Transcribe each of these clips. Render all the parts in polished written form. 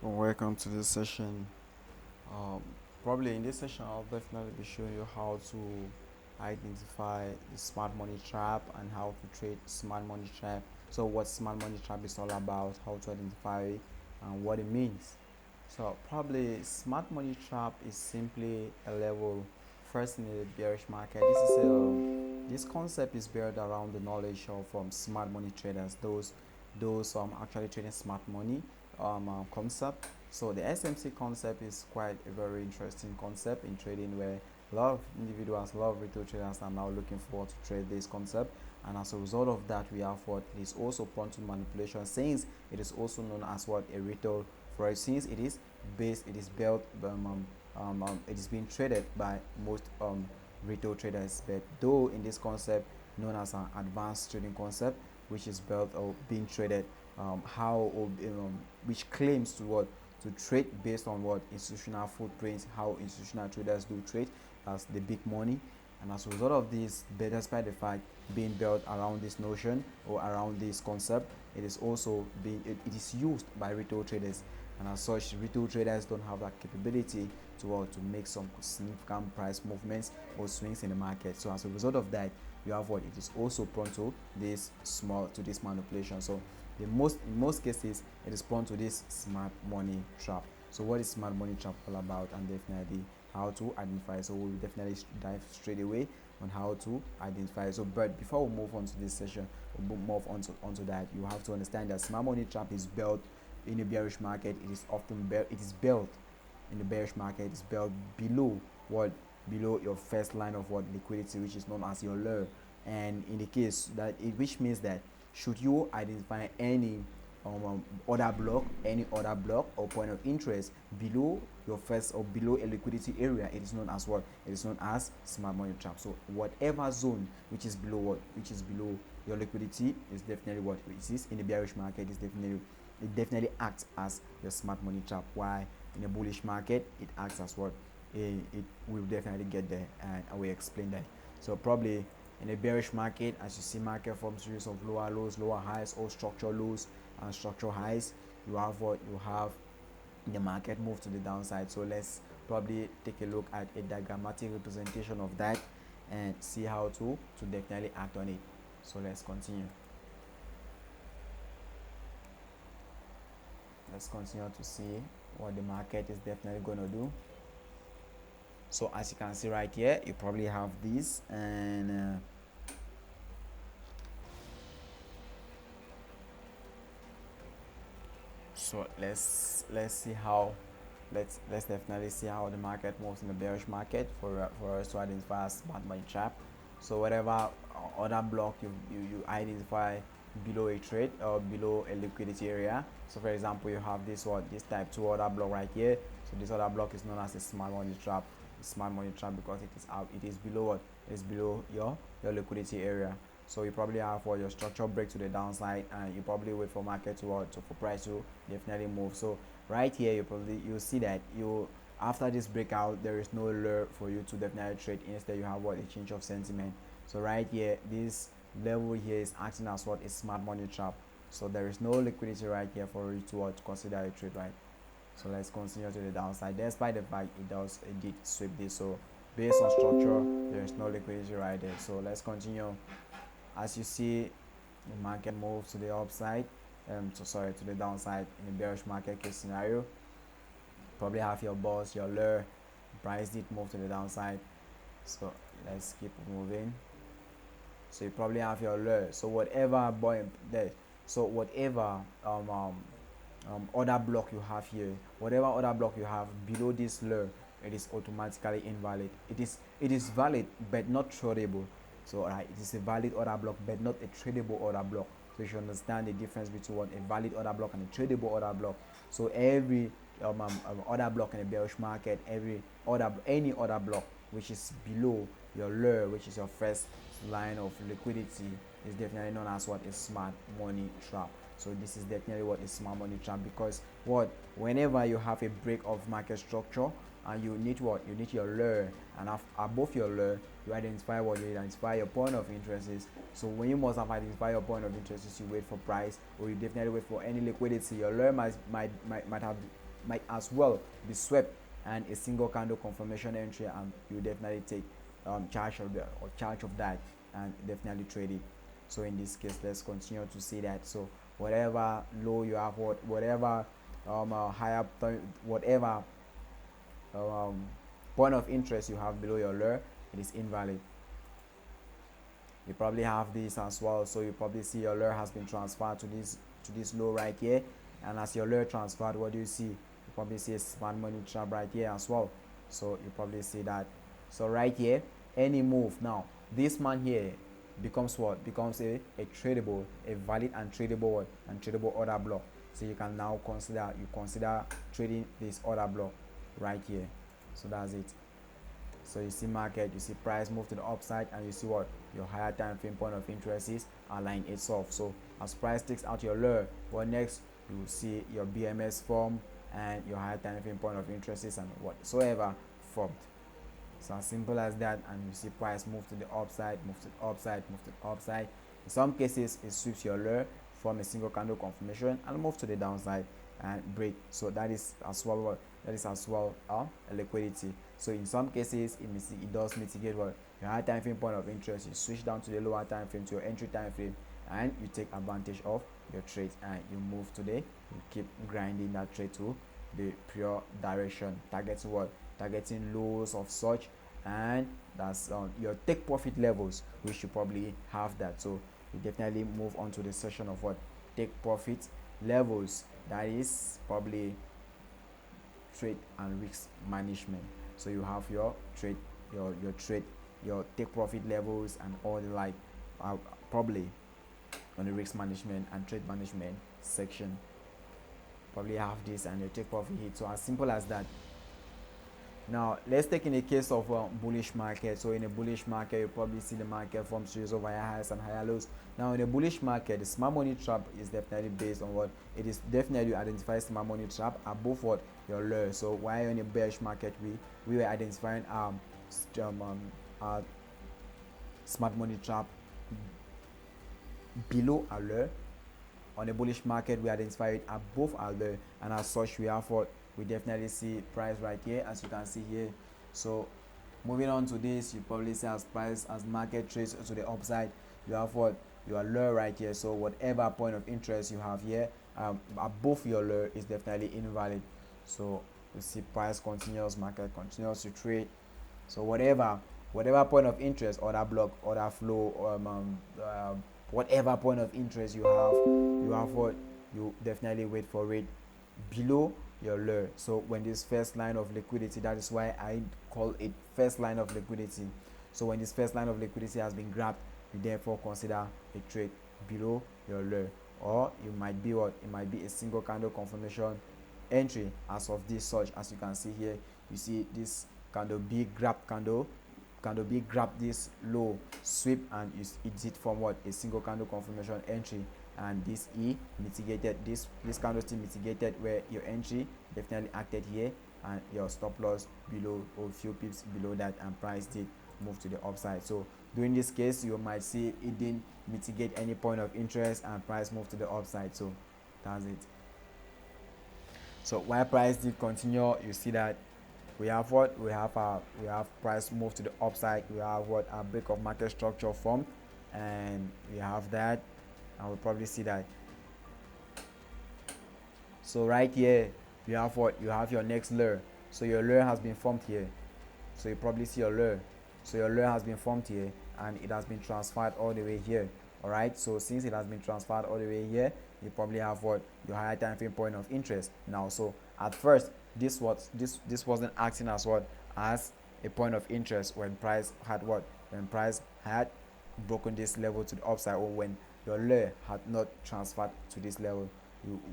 Welcome to this session. Um, Probably in this session, I'll definitely be showing you how to identify the smart money trap and how to trade smart money trap. So, what smart money trap is all about, how to identify it, and what it means. So, probably smart money trap is simply a level first in the bearish market. This concept is built around the knowledge of smart money traders, those actually trading smart money concept. So the SMC concept is quite a very interesting concept in trading, where a lot of individuals, a lot of retail traders are now looking forward to trade this concept. And as a result of that, we have what is also prone to manipulation, since it is also known as what a retail forex, since it is built it is being traded by most retail traders. But though in this concept known as an advanced trading concept, which is built or being traded, how which claims to what to trade based on what institutional footprints, how institutional traders do trade, as the big money. And as a result of this, despite the fact being built around this notion or around this concept, it is also it is used by retail traders. And as such, retail traders don't have that capability to make some significant price movements or swings in the market. So as a result of that, you have what it is also prone to this manipulation. So in most cases, it is prone to this smart money trap. So what is smart money trap all about, and definitely how to identify? So we'll definitely dive straight away on how to identify. So but before we move on to this session, we'll move onto that, you have to understand that smart money trap is built in a bearish market. It is often it is built in the bearish market. It's built below what below your first line of what liquidity, which is known as your low. And in the case that which means that should you identify any any other block or point of interest below your first or below a liquidity area, it is known as what? It is known as smart money trap. So whatever zone which is below your liquidity is definitely what it is in the bearish market. It definitely acts as your smart money trap. Why in a bullish market it acts as what? It will definitely get there, and I will explain that. So probably in a bearish market, as you see market form series of lower lows, lower highs, or structural lows and structural highs, you have what you have the market move to the downside. So let's probably take a look at a diagrammatic representation of that and see how to definitely act on it. So let's continue. Let's continue to see what the market is definitely going to do. So as you can see right here, you probably have this, and so let's see how let's definitely see how the market moves in the bearish market for us to identify a smart money trap. So whatever other block you identify below a trade or below a liquidity area. So for example, you have this type 2 order block right here. So this other block is known as a smart money trap. Smart money trap because it is below what? It is below your liquidity area. So you probably have for your structure break to the downside, and you probably wait for market to for price to definitely move. So right here you see that you after this breakout there is no lure for you to definitely trade. Instead you have what? A change of sentiment. So right here, this level here is acting as what? A smart money trap. So there is no liquidity right here for you to consider a trade, right? So let's continue to the downside, despite the fact it did sweep this. So based on structure, there is no liquidity right there. So let's continue. As you see, the market moves to the upside, to the downside in a bearish market case scenario. Probably have your boss, your lure, price did move to the downside. So let's keep moving. So you probably have your lure. So whatever boy there, so whatever other block you have here, whatever other block you have below this lure, it is automatically invalid. It is valid but not tradable. So right, it is a valid order block but not a tradable order block. So you should understand the difference between what a valid order block and a tradable order block. So every order block in a bearish market, any order block which is below your lure, which is your first line of liquidity, is definitely known as what? A smart money trap. So this is definitely what is smart money trap, because what whenever you have a break of market structure and you need what? You need your lure, and above your lure you identify what? You identify your point of interest is. So when you must have identified your point of interest is, you wait for price, or you definitely wait for any liquidity. Your lure might have might as well be swept and a single candle confirmation entry, and you definitely take charge of that and definitely trade it. So in this case, let's continue to see that. So whatever low you have, whatever higher whatever um, point of interest you have below your lure, it is invalid. You probably have this as well, so you probably see your lure has been transferred to this low right here, and as your lure transferred, what do you see? You probably see a smart money trap right here as well. So you probably see that. So right here, any move now, this man here becomes what? Becomes a tradable, a valid and tradable order block. So you can now consider trading this order block right here. So that's it. So you see market, you see price move to the upside, and you see what your higher time frame point of interest is align itself. So as price takes out your lure, what next? You see your BMS form and your higher time frame point of interest is and whatsoever formed. So as simple as that, and you see price move to the upside, move to the upside, move to the upside. In some cases, it sweeps your lure from a single candle confirmation and move to the downside and break. So that is as well a liquidity. So in some cases, it does mitigate what your higher time frame point of interest. You switch down to the lower time frame, to your entry time frame, and you take advantage of your trade, and you move today. You keep grinding that trade to the pure direction, targeting what? Targeting lows of such, and that's your take profit levels. We should probably have that. So we definitely move on to the session of what? Take profit levels. That is probably trade and risk management. So you have your trade, your take profit levels and all the like, probably on the risk management and trade management section. Probably have this and your take profit hit. So as simple as that. Now let's take in a case of bullish market. So in a bullish market, you probably see the market form series of higher highs and higher lows. Now in a bullish market, the smart money trap is definitely based on what? It is definitely identify smart money trap above what? Your lure. So while in a bearish market, we were identifying smart money trap below our lure. On a bullish market, we identify it above our lure, and as such, we have what? We definitely see price right here, as you can see here. So moving on to this, you probably see as market trades to the upside, you have what? Your lure right here. So whatever point of interest you have here above your lure is definitely invalid. So you see price continues, market continues to trade. So whatever point of interest, order block, order flow, whatever point of interest you have what? You definitely wait for it below your lure. So when this first line of liquidity, that is why I call it first line of liquidity. So when this first line of liquidity has been grabbed, you therefore consider a trade below your lure, or it might be what? It might be a single candle confirmation entry as of this such. As you can see here, you see this candle B grab this low sweep, and it did from what? A single candle confirmation entry, and this E mitigated this candlestick mitigated where your entry definitely acted here, and your stop loss below or few pips below that, and price did move to the upside. So during this case, you might see it didn't mitigate any point of interest and price moved to the upside. So that's it. So while price did continue, you see that we have what? We have price move to the upside. We have what? A break of market structure formed, and we have that, and we'll probably see that. So right here, you have what? You have your next lure. So your lure has been formed here. So you probably see your lure. So your lure has been formed here, and it has been transferred all the way here. Alright, so since it has been transferred all the way here, you probably have what? Your higher time frame point of interest. Now, so at first, this wasn't acting as what? As a point of interest when price had what? When price had broken this level to the upside, or when your lure had not transferred to this level.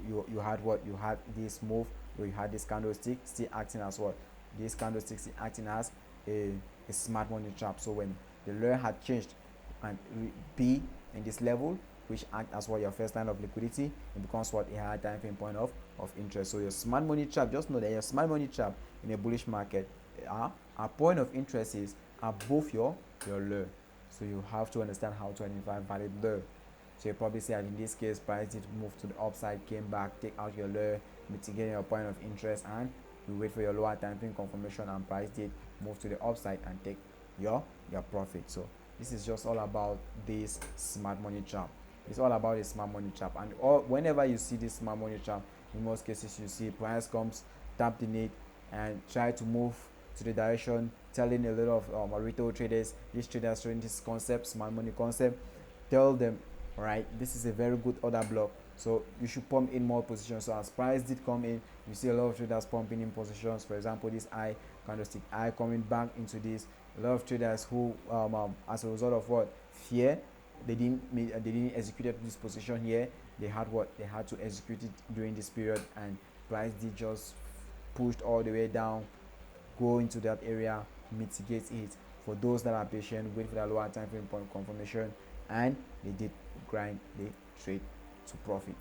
You had what? You had this move where you had this candlestick still acting as what? This candlestick still acting as a smart money trap. So when the lure had changed and be in this level, which act as what? Your first line of liquidity, it becomes what? A higher time frame point of interest. So your smart money trap, just know that your smart money trap in a bullish market, a point of interest is above your lure. So you have to understand how to identify valid lure. So you probably see that in this case, price did move to the upside, came back, take out your lure, mitigating your point of interest, and you wait for your lower time frame confirmation and price did move to the upside and take your profit. So this is just all about this smart money trap. It's all about a smart money trap, and whenever you see this smart money trap, in most cases you see price comes, tap the need, and try to move to the direction, telling a lot of retail traders, these traders trading this concept, smart money concept, tell them, all right, this is a very good order block, so you should pump in more positions. So as price did come in, you see a lot of traders pumping in positions. For example, this I candlestick I coming back into this, a lot of traders who as a result of what, fear, they didn't execute this position here. They had what, they had to execute it during this period, and price did just pushed all the way down, go into that area, mitigate it. For those that are patient, wait for that lower time frame point confirmation, and they did grind the trade to profit.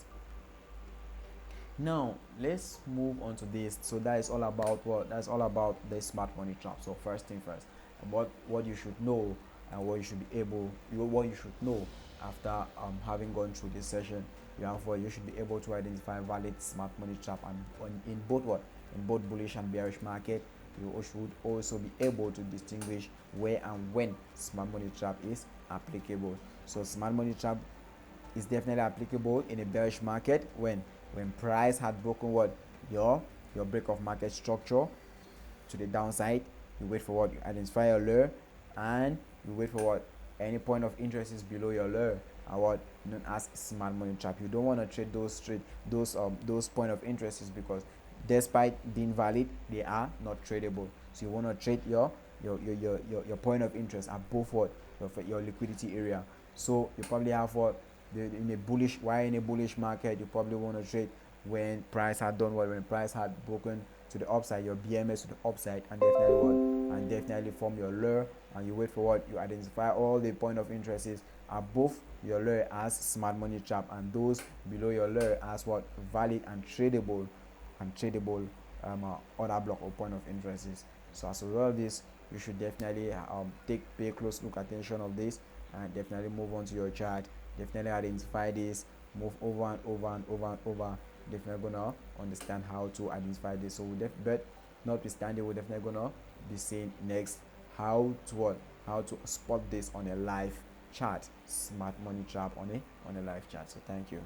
Now let's move on to this. So that is all about what, that's all about the smart money trap. So first thing first, what you should know, and what you should be able, what you should know after having gone through this session. You have what, you should be able to identify valid smart money trap, and in both what, in both bullish and bearish market. You should also be able to distinguish where and when smart money trap is applicable. So smart money trap is definitely applicable in a bearish market when price had broken what, your break of market structure to the downside. You wait for what, you identify your lure, and you wait for what, any point of interest is below your lure, and what, known as smart money trap. You don't want to trade those point of interests, because despite being valid, they are not tradable. So you want to trade your point of interest above what, your liquidity area. So you probably have what, in a bullish, why in a bullish market you probably want to trade when price had done what, when price had broken to the upside, your BMS to the upside, and definitely what, and definitely form your lure, and you wait for what, you identify all the point of interest is above your lure as smart money trap, and those below your lure as what, valid and tradable order block or point of interest is. So as a result of this, you should definitely pay close look attention of this, and definitely move on to your chart, definitely identify this, move over and over and over and over. Definitely gonna understand how to identify this. So but notwithstanding, we're definitely gonna be seeing next how to spot this on a live chart, smart money trap on a live chart. So thank you.